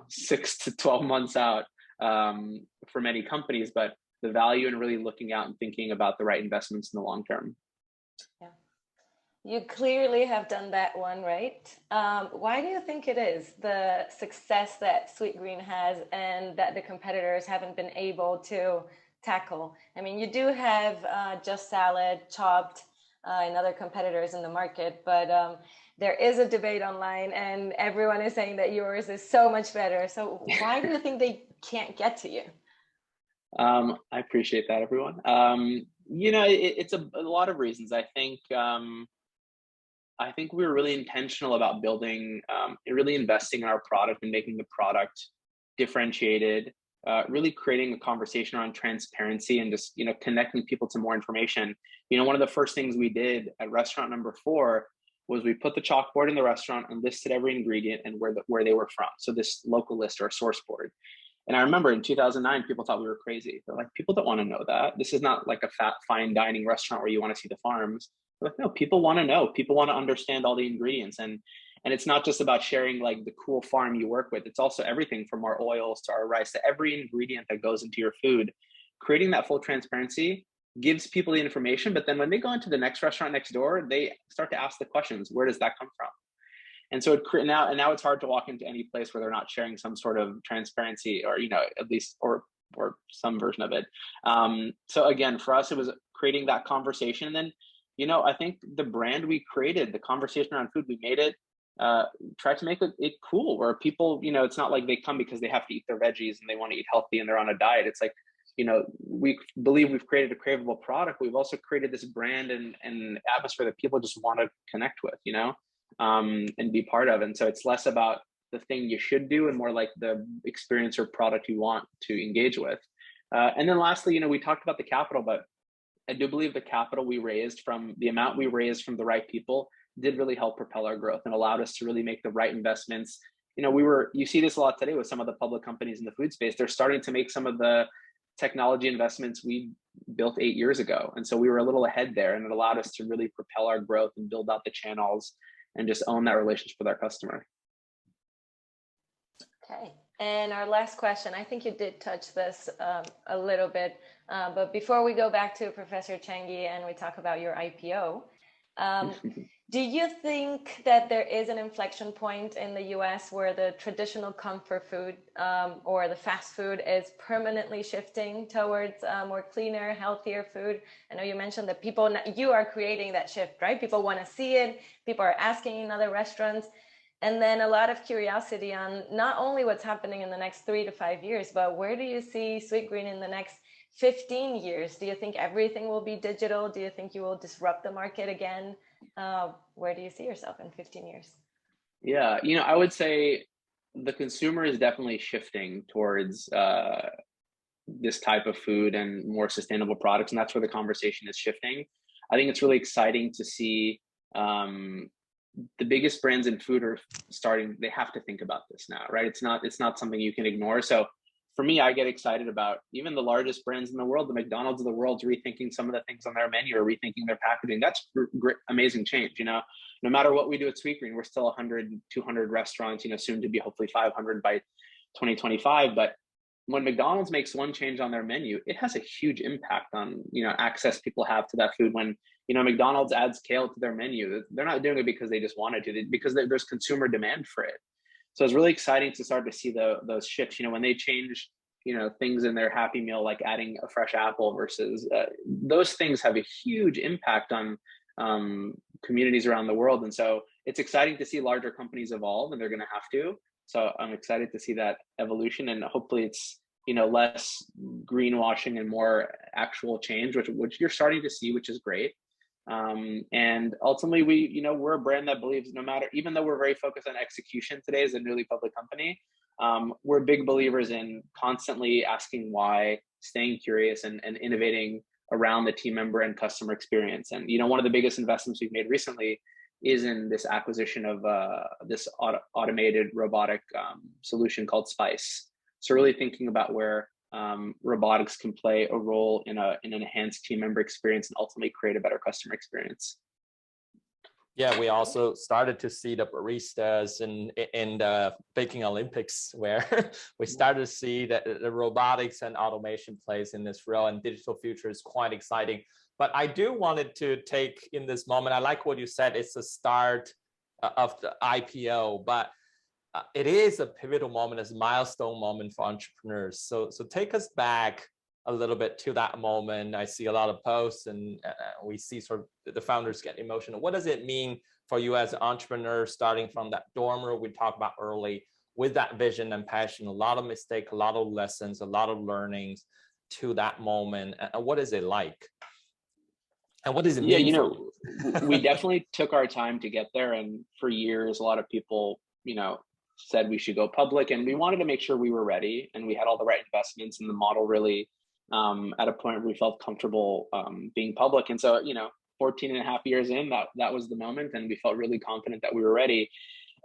6 to 12 months out for many companies, but the value in really looking out and thinking about the right investments in the long term. Yeah. You clearly have done that one, right? Why do you think it is the success that Sweetgreen has and that the competitors haven't been able to tackle? I mean, you do have Just Salad, Chopped, and other competitors in the market, but there is a debate online and everyone is saying that yours is so much better. So why do you think they can't get to you? I appreciate that, everyone. It's a lot of reasons. I think we were really intentional about building, really investing in our product and making the product differentiated, really creating a conversation around transparency and just, connecting people to more information. One of the first things we did at restaurant number 4 was we put the chalkboard in the restaurant and listed every ingredient and where they were from. So this local list or a source board. And I remember in 2009, people thought we were crazy. They're like, people don't want to know that. This is not like a fine dining restaurant where you want to see the farms. Like, no, people want to know. People want to understand all the ingredients. And it's not just about sharing like the cool farm you work with. It's also everything from our oils to our rice to every ingredient that goes into your food. Creating that full transparency gives people the information. But then when they go into the next restaurant next door, they start to ask the questions, where does that come from? And so now it's hard to walk into any place where they're not sharing some sort of transparency or, at least, or some version of it. So again, for us, it was creating that conversation. And then, I think the brand we created, the conversation around food, we made it, tried to make it cool where people, it's not like they come because they have to eat their veggies and they want to eat healthy and they're on a diet. It's like, we believe we've created a craveable product. We've also created this brand and atmosphere that people just want to connect with, and be part of. And so it's less about the thing you should do and more like the experience or product you want to engage with. And then lastly, we talked about the capital, but I do believe the capital we raised from the amount we raised from the right people did really help propel our growth and allowed us to really make the right investments. You see this a lot today with some of the public companies in the food space. They're starting to make some of the technology investments we built 8 years ago. And so we were a little ahead there, and it allowed us to really propel our growth and build out the channels and just own that relationship with our customer. Okay. And our last question, I think you did touch this a little bit, but before we go back to Professor Chengyi and we talk about your IPO, do you think that there is an inflection point in the US where the traditional comfort food or the fast food is permanently shifting towards more cleaner, healthier food? I know you mentioned that you are creating that shift, right? People want to see it. People are asking in other restaurants. And then a lot of curiosity on not only what's happening in the next 3 to 5 years, but where do you see Sweetgreen in the next 15 years? Do you think everything will be digital? Do you think you will disrupt the market again? Where do you see yourself in 15 years? Yeah, I would say the consumer is definitely shifting towards this type of food and more sustainable products. And that's where the conversation is shifting. I think it's really exciting to see the biggest brands in food are starting, they have to think about this now, right? It's not something you can ignore. So for me, I get excited about even the largest brands in the world, the McDonald's of the world, rethinking some of the things on their menu or rethinking their packaging. That's great, amazing change, no matter what we do at Sweetgreen, we're still 100, 200 restaurants, soon to be hopefully 500 by 2025. But when McDonald's makes one change on their menu, it has a huge impact on, access people have to that food. When, McDonald's adds kale to their menu, they're not doing it because they just wanted to, because there's consumer demand for it. So it's really exciting to start to see those shifts, when they change, things in their Happy Meal, like adding a fresh apple versus those things have a huge impact on communities around the world. And so it's exciting to see larger companies evolve, and they're going to have to. So I'm excited to see that evolution, and hopefully it's, less greenwashing and more actual change, which you're starting to see, which is great. And ultimately we're a brand that believes even though we're very focused on execution today as a newly public company, we're big believers in constantly asking why, staying curious, and innovating around the team member and customer experience. And, one of the biggest investments we've made recently is in this acquisition of this automated robotic solution called Spice. So really thinking about where robotics can play a role in an enhanced team member experience and ultimately create a better customer experience. Yeah, we also started to see the baristas in the baking Olympics, where we started to see that the robotics and automation plays in this role, and digital future is quite exciting. But I do wanted to take in this moment, I like what you said, it's the start of the IPO, but it is a pivotal moment, it's a milestone moment for entrepreneurs. So take us back a little bit to that moment. I see a lot of posts, and we see sort of the founders get emotional. What does it mean for you as an entrepreneur, starting from that dorm room we talked about early, with that vision and passion, a lot of mistakes, a lot of lessons, a lot of learnings to that moment? And what is it like? And what does it mean? We definitely took our time to get there. And for years, a lot of people, said we should go public, and we wanted to make sure we were ready and we had all the right investments, and the model really at a point where we felt comfortable being public. And so, 14 and a half years in, that was the moment, and we felt really confident that we were ready.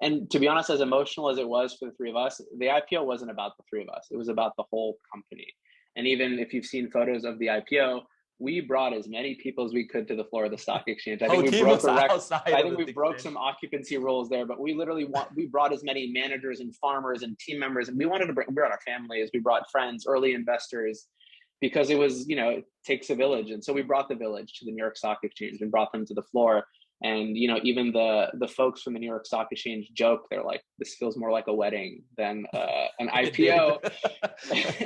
And to be honest, as emotional as it was for the three of us, the IPO wasn't about the three of us. It was about the whole company. And even if you've seen photos of the IPO, we brought as many people as we could to the floor of the stock exchange. I think we broke the record. I think we broke some occupancy rules there, but we literally we brought as many managers and farmers and team members, and we brought our families, we brought friends, early investors, because it was, it takes a village. And so we brought the village to the New York Stock Exchange and brought them to the floor. And, even the folks from the New York Stock Exchange joke, they're like, this feels more like a wedding than an IPO.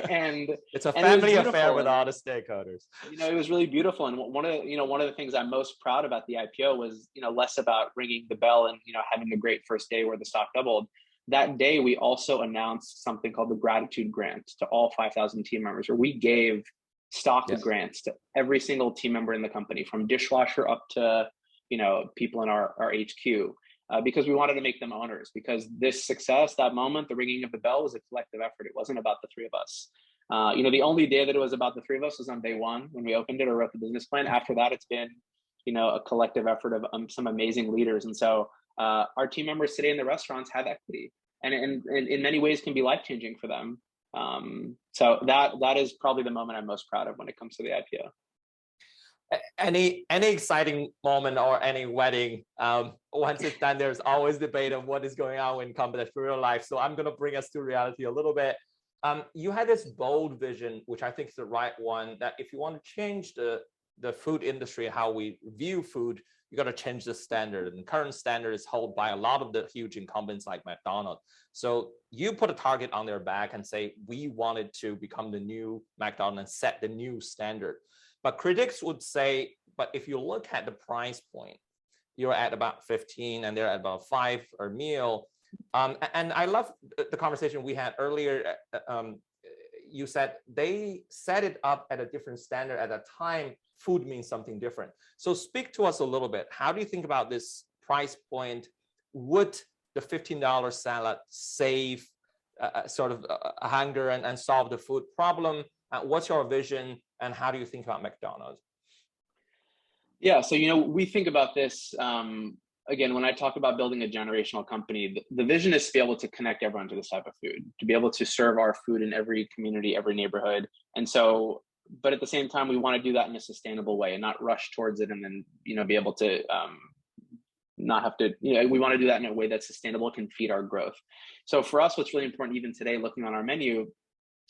And it's a family affair with all the stakeholders. It was really beautiful. And one of the things I'm most proud about the IPO was, less about ringing the bell and, having a great first day where the stock doubled. That day, we also announced something called the Gratitude Grant to all 5,000 team members, where we gave stock grants to every single team member in the company, from dishwasher up to people in our HQ, because we wanted to make them owners, because this success, that moment, the ringing of the bell, was a collective effort. It wasn't about the three of us. The only day that it was about the three of us was on day one when we opened it or wrote the business plan. After that, it's been, a collective effort of some amazing leaders. And so our team members today in the restaurants have equity, and in many ways can be life-changing for them. So that is probably the moment I'm most proud of when it comes to the IPO. Any exciting moment or any wedding, once it's done, there's always debate of what is going on in company for real life. So I'm going to bring us to reality a little bit. You had this bold vision, which I think is the right one, that if you want to change the food industry, how we view food, you got to change the standard. And the current standard is held by a lot of the huge incumbents like McDonald's. So you put a target on their back and say, we wanted to become the new McDonald's and set the new standard. But critics would say, but if you look at the price point, you're at about 15 and they're at about 5 a meal. And I love the conversation we had earlier. You said they set it up at a different standard at a time. Food means something different. So speak to us a little bit. How do you think about this price point? Would the $15 salad save sort of hunger and solve the food problem? What's your vision, and how do you think about McDonald's? Yeah, so we think about this again when I talk about building a generational company. The vision is to be able to connect everyone to this type of food, to be able to serve our food in every community, every neighborhood. And so, but at the same time, we want to do that in a sustainable way and not rush towards it, and then be able to not have to, we want to do that in a way that's sustainable, can feed our growth. So for us, what's really important, even today, looking on our menu,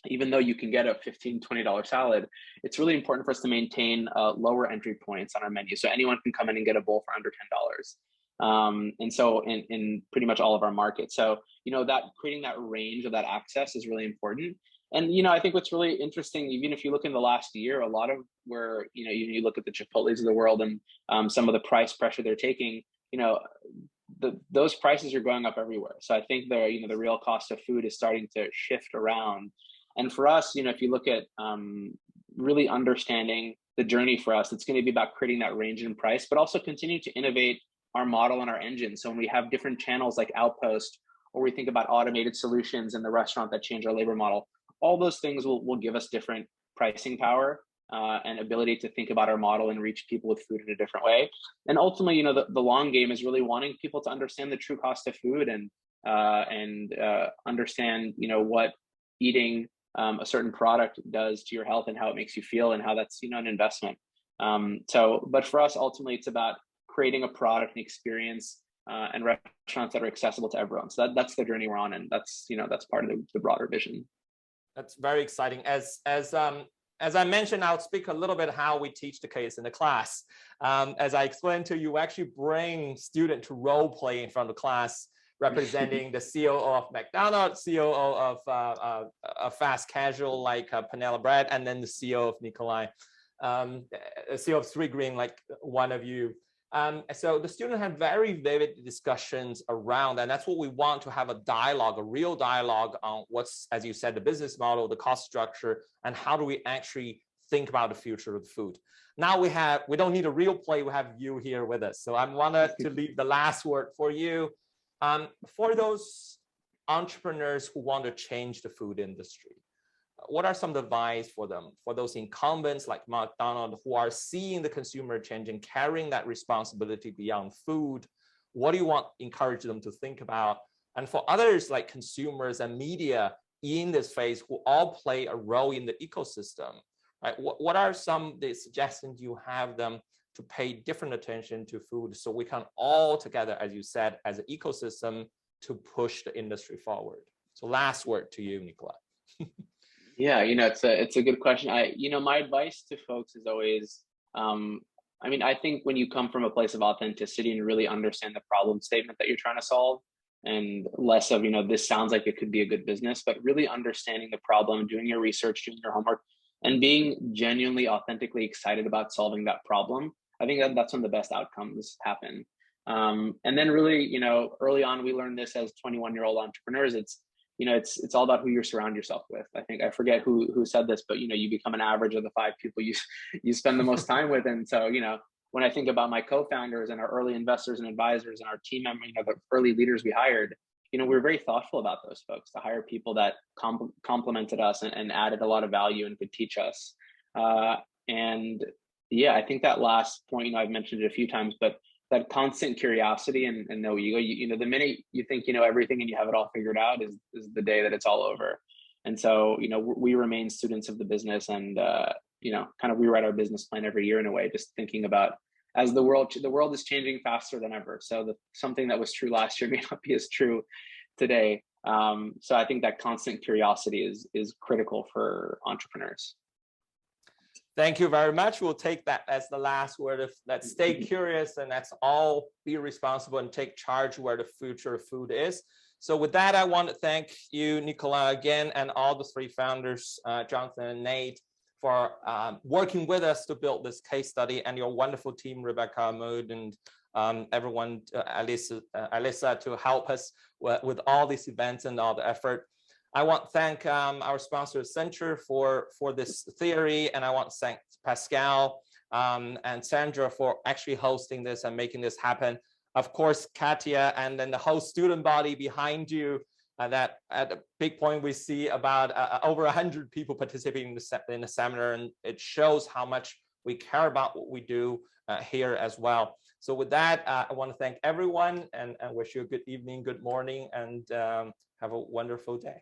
even though you can get a $15, $20 salad, it's really important for us to maintain lower entry points on our menu. So anyone can come in and get a bowl for under $10. And so in pretty much all of our markets. So, that creating that range of that access is really important. And, I think what's really interesting, even if you look in the last year, a lot of where, you look at the Chipotles of the world and some of the price pressure they're taking, those prices are going up everywhere. So I think the real cost of food is starting to shift around. And for us, if you look at really understanding the journey for us, it's going to be about creating that range in price, but also continue to innovate our model and our engine. So when we have different channels like Outpost, or we think about automated solutions in the restaurant that change our labor model, all those things will give us different pricing power and ability to think about our model and reach people with food in a different way. And ultimately, the long game is really wanting people to understand the true cost of food and understand, what eating a certain product does to your health and how it makes you feel and how that's, an investment. But for us, ultimately, it's about creating a product and experience and restaurants that are accessible to everyone. So that's the journey we're on. And that's part of the broader vision. That's very exciting. As I mentioned, I'll speak a little bit how we teach the case in the class. As I explained to you, actually bring student to role play in front of the class, representing the COO of McDonald's, COO of a fast casual like Panera Bread, and then the CEO of Nikolai, CEO of Sweetgreen, like one of you. So the students have very vivid discussions around, and that's what we want to have a dialogue, a real dialogue on what's, as you said, the business model, the cost structure, and how do we actually think about the future of food. Now we don't need a real play, we have you here with us. So I wanted to leave the last word for you. For those entrepreneurs who want to change the food industry, what are some advice for them, for those incumbents like McDonald's who are seeing the consumer change and carrying that responsibility beyond food? What do you want to encourage them to think about? And for others like consumers and media in this phase who all play a role in the ecosystem, right? What are some of the suggestions you have them to pay different attention to food so we can all together, as you said, as an ecosystem to push the industry forward? So last word to you, Nikolai. Yeah, it's a good question. My advice to folks is always, I think when you come from a place of authenticity and really understand the problem statement that you're trying to solve, and less of, this sounds like it could be a good business, but really understanding the problem, doing your research, doing your homework, and being genuinely, authentically excited about solving that problem, I think that's when the best outcomes happen. And then really, early on, we learned this as 21-year-old entrepreneurs. It's all about who you surround yourself with. I forget who said this, but you become an average of the 5 people you spend the most time with. And so, when I think about my co-founders and our early investors and advisors and our team members, the early leaders we hired, we're very thoughtful about those folks, to hire people that complemented us and added a lot of value and could teach us. And yeah, I think that last point, I've mentioned it a few times, but that constant curiosity and no ego, the minute you think you know everything and you have it all figured out is the day that it's all over. And so, we remain students of the business and, kind of rewrite our business plan every year in a way, just thinking about as the world is changing faster than ever. So something that was true last year may not be as true today. So I think that constant curiosity is critical for entrepreneurs. Thank you very much. We'll take that as the last word of that. Stay curious, and that's all. Be responsible and take charge where the future of food is. So with that, I want to thank you, Nicola, again, and all the 3 founders, Jonathan and Nate, for working with us to build this case study, and your wonderful team, Rebecca, Mood, and everyone, Alyssa, to help us with all these events and all the effort. I want to thank our sponsor, Accenture, for this theory, and I want to thank Pascal and Sandra for actually hosting this and making this happen. Of course, Katya, and then the whole student body behind you. That at a big point we see about over 100 people participating in the seminar, and it shows how much we care about what we do here as well. So with that, I want to thank everyone and wish you a good evening, good morning, and have a wonderful day.